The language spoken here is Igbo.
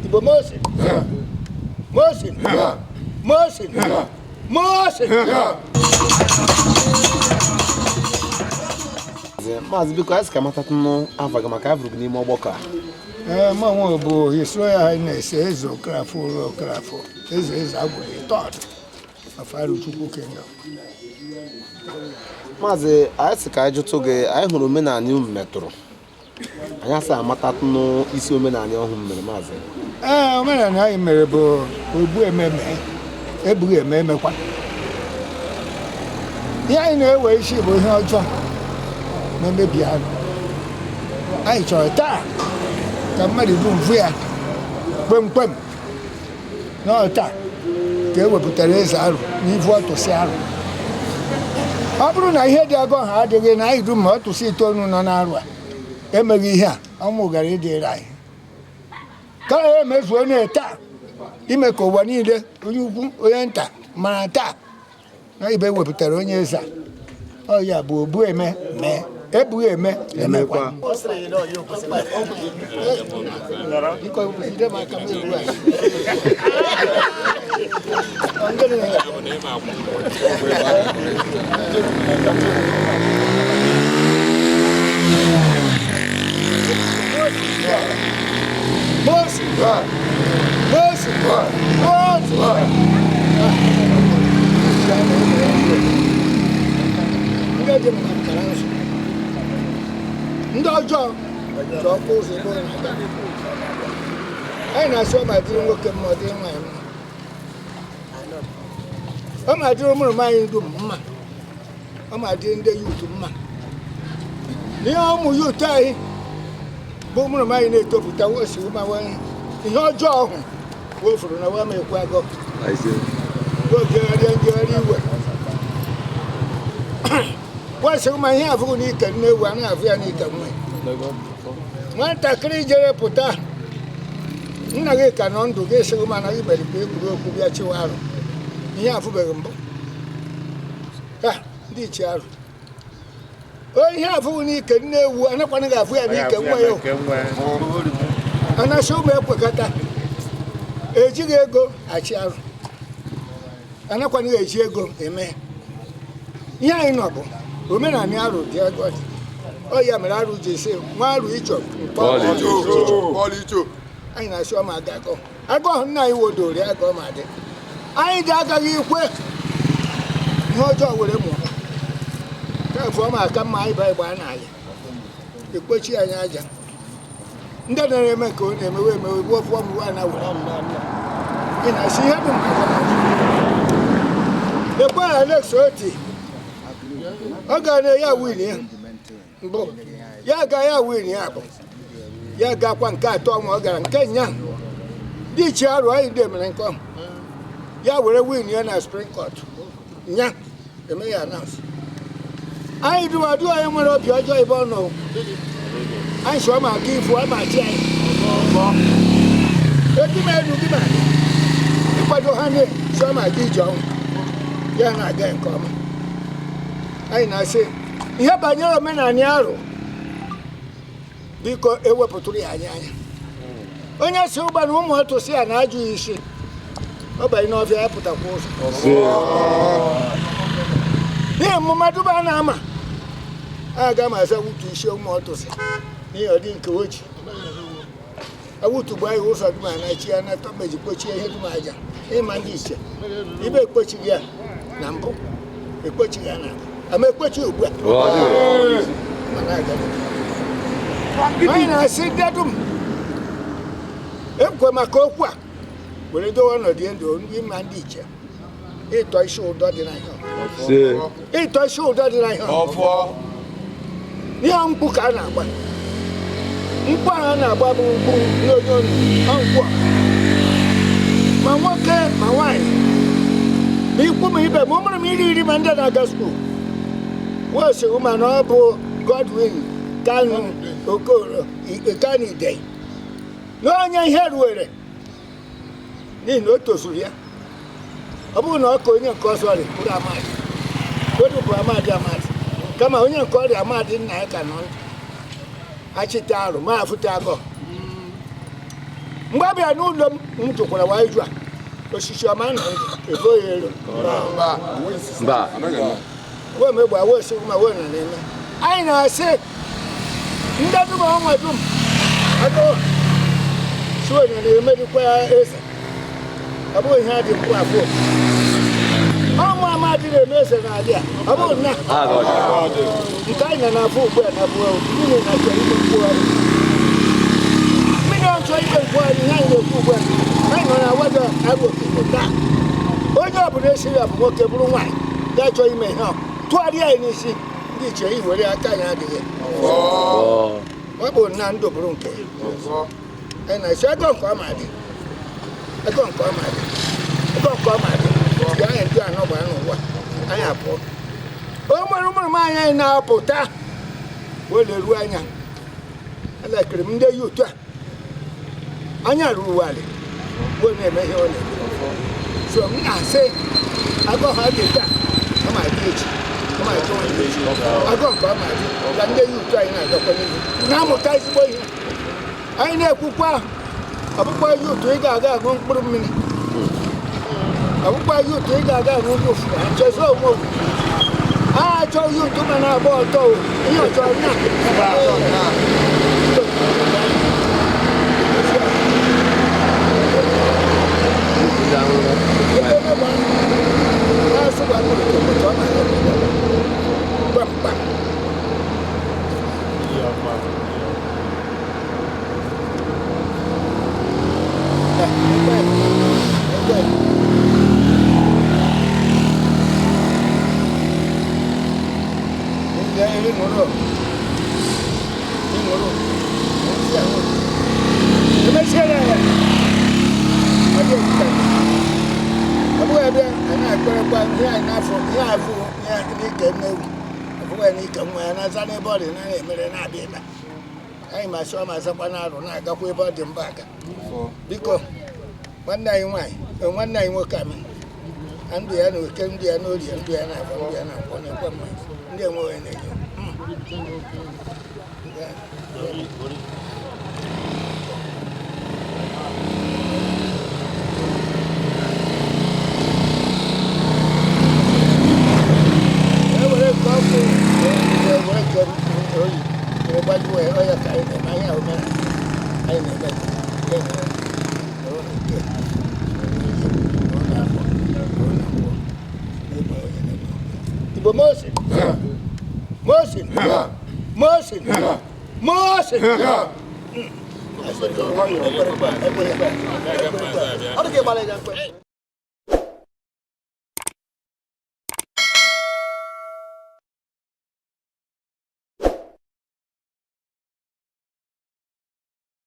Ibo Mosin. Mosin. Mosin. Mosin. Mas biko esse que mata no avaga macabro ni mo boka. Mama bo His Royal Highness Eze Okoroafor Uro Okoroafor Eze Eze Agwu of Arochukwu Kingdom. Mas esse que ajuto ge ai huru menani metro. Anya sa mata no isi omenani ohun mere mas. Omenani ai mere bo ogbu ememe. Ebu ememe kwa. Ya ina ewe isi bo ihe ọjọọ. Memebi ahụ. Anyị chọrọ taa ka mmadụ bụ mfu ya kpemkpem n'ọta ka ewepụtara eze arụ n'ivu ọtụsị arụ. Ọ bụrụ na ihe dị agọ ha adịghị na anyị dum ma ọtụsị itoolu nọ n'arụ a emeghị ihe a ọnwụ gara ịdịrị anyị. Ka ya emezuo onye taa ime ka ụwa niile onye ukwu onye nta mara taa na ibe ewepụtara onye eze a. Ọ ya bụ obu eme mee. Ebu eme emekwa. Ndị ọjọọ ọkụ ụzọ ebe ọ na-aga. Anyị na-asị ọ ma dịrị nwoke mma ọ dịrị nwaanyị mma. Ọ ma dịrị ụmụ anyị dum mma. Ọ ma dịrị ndị yut mma. N'ihe ụmụ yut anyị bụ ụmụ anyị na-etopụta wosi ụmụnwaanyị ihe ọjọọ ọhụụ wofuru na wama ekwe agọ. Ogegharịa ngegharị iwe. Wasi ụmụ ihe afụghị n'ike nne ewu a na-afụ ya n'ike nwe. Nwatakịrị jere pụta nna gị ka nọ ndụ gị sịrị mana gị mere ka egwuru okwu bịa chiwa arụ. Ihe afụbeghị mbụ. Ndị ichi arụ. Ihe afụghị n'ike nne ewu anakwana gị afụ ya n'ike nwa ya. Anasị ụmụ ekwekọta. Ejighị ego achị arụ. Anakwana gị eji ego eme. Ihe anyị nọ bụ omenani arụ dị agọdị. Ọ ya mere arụ ji esi nwa arụ ịchọ anyị na-asị ọma aga agọ. Agọ ọhụ nna anyị wodori agọ ma dị. Anyị dị agaghị ikwe ihe ọjọọ were mụọ. Kafụ ọma aka mma anyị baa ịgba n'ala. Ekpochi anyị aja. Ndị na-eme ka ọ na-emewe emewe bụ ofu ọmụwa na were. Ị na-asị ihe bụ maka ekwe Alex Oti. Ọ ga na ya win ya. Mbụ ya ga ya win ya bụ. Ya ga-akwa nke atọ ma ọ gara nke nya. Dị iche arụ anyị dị mere nke ọma. Ya were win ya na Supreme Court. Nya eme ya announce. Anyị dụmadụ anyị nwere obi ọjọọ ebe ọ nọ. Anyị sọ ma aka ifu ama chi anyị. Eti m elu gị ma ịkwado ha na sọ ma gị ije ọnwụ. Ya na-aga nke ọma. Anyị na-asị ihe banyere omenani arụ biko ewepụtụrụ ya anya. Onye si ụgba na ụmụ ọtụsị ya na-ajụ isi ọ banye n'ọfịa ya pụtakwa ụzọ. N'ihi mmadụ ba na-ama aga m aza wutu isi ụmụ ọtụsị n'ihi ọ dị nke oji. Awutu bụ anyị ụzọ dum anachi ya na tọmeji kpochie ihe dum aja ịma ndị iche ibe ekpochighị ya na mbụ ekpochighị ya na ama ekpochi ugbu a. Anyị na-asị ndị dum ekwe maka okwu a were dowe ọnọdụ ndụ ndị ma ndị iche ịtọ isi ụdọ dị n'ihe ịtọ isi ụdọ dị n'ihe n'ihe mkpu ka a na-agba. Mkpu ahụ a na-agba bụ mkpu n'onye nkwụ ma nwoke ma nwaanyị ma ikwu ma ibe ma ụmụrụ m iri ma ndị na-aga skuul wesi ụma na ọ bụ Godwin Kanu Okoro Ikanide na onye ihe ruwere n'ihi na o tozuru ya. Ọ bụrụ na ọ ka onye nke ọzọ rịpụrụ amadi odu bụ amadi kama onye nke ọrịa amadi nna ya ka nọ achịta arụ ma afụta agọ mgbe abịa n'ụlọ m jụkwara waju a osisi ọma na ego ya elu wee megbe wee sị ma wee na na-eme anyị na-asị ndị dum ọnwa dum agụ suo na na-emerikwa eze ọ bụghị ihe dị mkpu afọ ọmụ amadị na-eme eze n'ala a ọ bụghị na nke anyị na-afụ ugbu a na-abụ mmiri na-achọ ime mkpụgharị mmiri ọchọ ime mkpụgharị ihe anyị na-ekwu ugbu a anyị nọ na Awada Aro taa onye ọbụla esiri ya bụ nwoke bụrụ nwaanyị ga-achọ ime ihe tụgharịa anyị n'isi ndị iche i were aka anyị adịghị ọ bụ na ndụ bụrụ nke anyị na-esi ego nke ọma dị ego nke ọma dị ego nke ọma dị ya anyị ndị anọ gbara n'ụwa anyị apụọ o nwere ụmụrụ m anyị na-apụta wele ruo anya elekere m ndị yi otu a anya ruru walị wee na-eme ihe ọ na-eme so m na-asị agụ ha dị taa ọ ma dị echi ọ ma dị nwanne echi agụ nke ọma dị ka ndị yi otu anyị na-agakwa n'ihu na-amụta ezigbo ihe anyị na-ekwukwa ọkpụkpọ yi otu ị ga-aga aṅụ mkpụrụ mmiri ọkpụkpọ yi otu ị ga-aga aṅụ mkpụrụ ofu achọzi onwe owu a achọghị otu ma na-agba ọtọ ihe ọchọ nya anyị ma sịọ ma zakwa na-arụ na-agakwa ebe ọ dị mba aga biko nwanne anyị nwaanyị nwanne anyị nwoke amị ndụ ya na oke ndụ ya na orie ndụ ya na-agba ndụ ya na-akwọ na-ekwe mma ndị enweghị na-enye ewere nke ọkụ ewere nke oyi gbajúmọ̀ ẹ̀ ọ̀yà ká ẹ̀ máa yà ọ̀mẹ́ ẹ̀ nà ẹ̀mẹ́ ẹ̀ nà ọ̀rọ̀ nà kẹ́ ìbò mọ́ọ̀sì mọ́ọ̀sì mọ́ọ̀sì mọ́ọ̀sì.